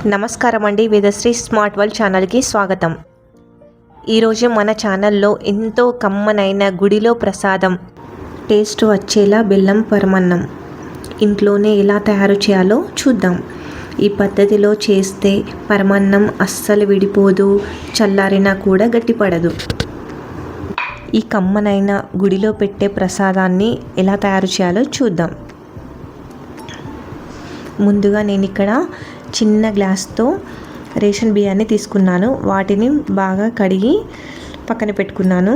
నమస్కారం అండి. Vedasri smart world ఛానల్కి స్వాగతం. ఈరోజు మన ఛానల్లో ఎంతో కమ్మనైన గుడిలో ప్రసాదం టేస్ట్ వచ్చేలా బెల్లం పరమన్నం ఇంట్లోనే ఎలా తయారు చేయాలో చూద్దాం. ఈ పద్ధతిలో చేస్తే పరమన్నం అస్సలు విడిపోదు, చల్లారినా కూడా గట్టిపడదు. ఈ కమ్మనైన గుడిలో పెట్టే ప్రసాదాన్ని ఎలా తయారు చేయాలో చూద్దాం. ముందుగా నేను ఇక్కడ చిన్న గ్లాస్తో రేషన్ బియ్యాన్ని తీసుకున్నాను. వాటిని బాగా కడిగి పక్కన పెట్టుకున్నాను.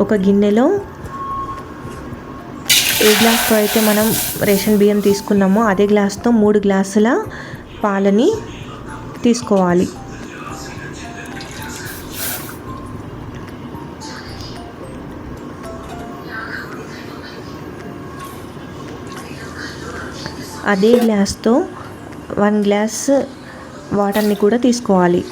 ఒక గిన్నెలో ఏ గ్లాస్తో అయితే మనం రేషన్ బియ్యం తీసుకున్నామో అదే గ్లాస్తో 3 గ్లాసుల పాలని తీసుకోవాలి. అదే గ్లాస్తో 1 గ్లాస్ వాటర్ని కూడా తీసుకోవాలి.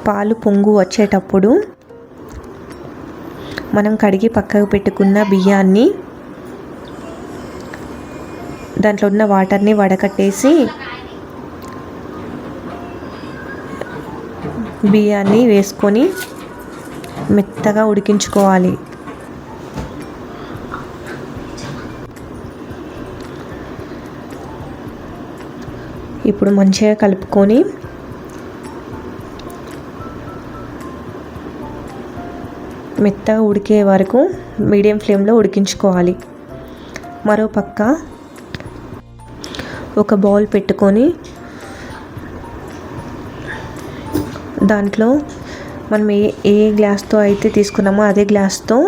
పాలు పొంగు వచ్చేటప్పుడు మనం కడిగి పక్కకు పెట్టుకున్న బియ్యాన్ని దాంట్లో ఉన్న వాటర్ని వడకట్టేసి బియ్యాన్ని వేసుకొని మెత్తగా ఉడికించుకోవాలి. ఇప్పుడు మంచిగా కలుపుకొని మెత్తగా ఉడికే వరకు మీడియం ఫ్లేమ్లో ఉడికించుకోవాలి. మరో పక్క ఒక బౌల్ పెట్టుకొని దాంట్లో మనం ఏ గ్లాస్తో అయితే తీసుకున్నామో అదే గ్లాస్తో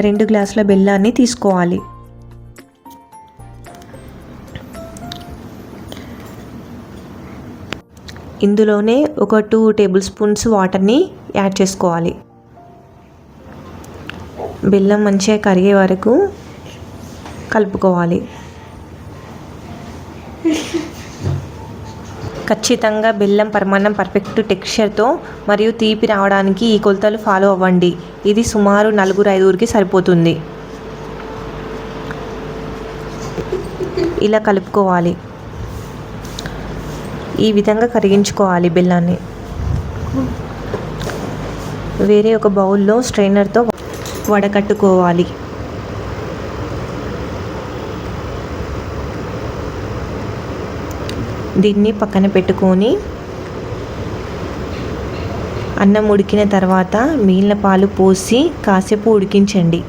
2 గ్లాసుల బెల్లాన్ని తీసుకోవాలి. ఇందులోనే ఒక 2 టేబుల్ స్పూన్స్ వాటర్ని యాడ్ చేసుకోవాలి. బెల్లం మంచిగా కరిగే వరకు కలుపుకోవాలి. ఖచ్చితంగా బెల్లం పరమాన్నం పర్ఫెక్ట్ టెక్స్చర్తో మరియు తీపి రావడానికి ఈ కొలతలు ఫాలో అవ్వండి. ఇది సుమారు 4-5కి సరిపోతుంది. ఇలా కలుపుకోవాలి. ఈ విధంగా కరిగించుకోవాలి బెల్లాన్ని. వేరే ఒక బౌల్లో స్ట్రైనర్తో వడకట్టుకోవాలి. దీన్ని పక్కన పెట్టుకొని అన్నం ఉడికిన తర్వాత మిగిలిన పాలు పోసి కాసేపు ఉడికించండి.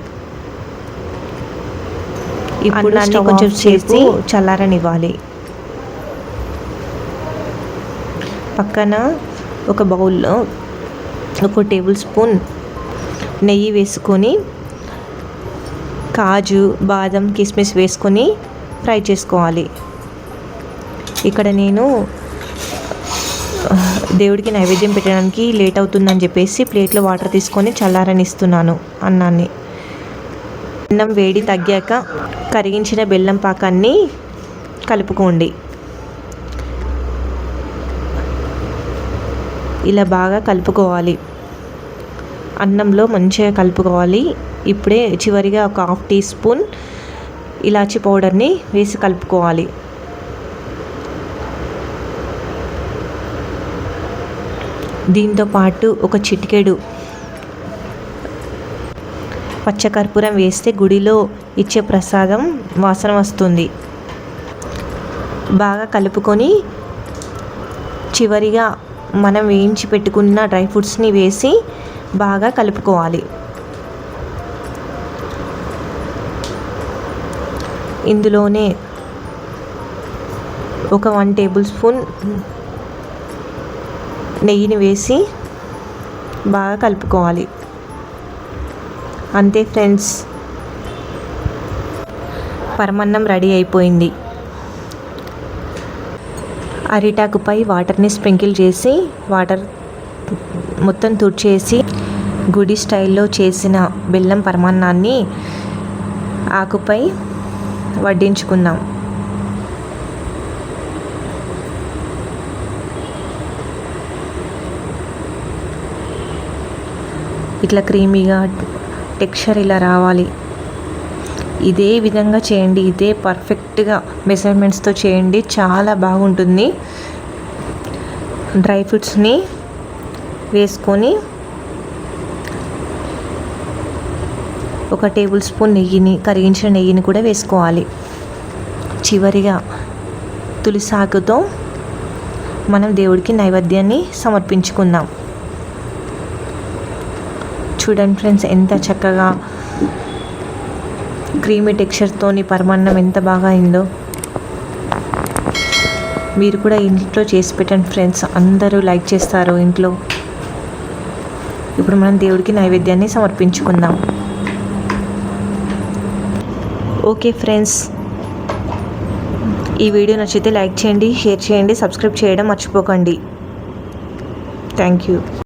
ఇప్పుడు అన్నీ కొంచెం చేసి చల్లారనివ్వాలి. పక్కన ఒక బౌల్లో 1 టేబుల్ స్పూన్ నెయ్యి వేసుకొని కాజు, బాదం, కిస్మిస్ వేసుకొని ఫ్రై చేసుకోవాలి. ఇక్కడ నేను దేవుడికి నైవేద్యం పెట్టడానికి లేట్ అవుతుందని చెప్పేసి ప్లేట్లో వాటర్ తీసుకొని చల్లారనిస్తున్నాను అన్నాన్ని. అన్నం వేడి తగ్గాక కరిగించిన బెల్లం పాకాన్ని కలుపుకోండి. ఇలా బాగా కలుపుకోవాలి. అన్నంలో మంచిగా కలుపుకోవాలి. ఇప్పుడే చివరిగా ఒక 1/2 టీ స్పూన్ ఇలాచీ పౌడర్ని వేసి కలుపుకోవాలి. దీంతో పాటు ఒక చిటికెడు పచ్చకర్పూరం వేస్తే గుడిలో ఇచ్చే ప్రసాదం వాసన వస్తుంది. బాగా కలుపుకొని చివరిగా మనం వేయించి పెట్టుకున్న డ్రై ఫ్రూట్స్ని వేసి బాగా కలుపుకోవాలి. ఇందులోనే ఒక 1 టేబుల్ స్పూన్ నెయ్యిని వేసి బాగా కలుపుకోవాలి. అంతే ఫ్రెండ్స్, పరమన్నం రెడీ అయిపోయింది. అరిటాకుపై వాటర్ని స్ప్రింకిల్ చేసి వాటర్ మొత్తం తుడిచేసి గుడి స్టైల్లో చేసిన బెల్లం పరమాన్నాన్ని ఆకుపై వడ్డించుకుందాం. ఇట్లా క్రీమీగా టెక్స్చర్ ఇలా రావాలి. ఇదే విధంగా చేయండి, ఇదే పర్ఫెక్ట్గా మెజర్మెంట్స్తో చేయండి, చాలా బాగుంటుంది. డ్రై ఫ్రూట్స్ని వేసుకొని ఒక టేబుల్ స్పూన్ నెయ్యిని, కరిగించిన నెయ్యిని కూడా వేసుకోవాలి. చివరిగా తులసాకుతో మనం దేవుడికి నైవేద్యాన్ని సమర్పించుకుందాం. చూడండి ఫ్రెండ్స్, ఎంత చక్కగా క్రీమీ టెక్స్చర్తోని పరమాన్నం ఎంత బాగా అయిందో. మీరు కూడా ఇంట్లో చేసి పెట్టండి ఫ్రెండ్స్, అందరూ లైక్ చేస్తారు ఇంట్లో. ఇప్పుడు మనం దేవుడికి నైవేద్యాన్ని సమర్పించుకుందాం. ఓకే ఫ్రెండ్స్, ఈ వీడియో నచ్చితే లైక్ చేయండి, షేర్ చేయండి, సబ్స్క్రైబ్ చేయడం మర్చిపోకండి. Thank you.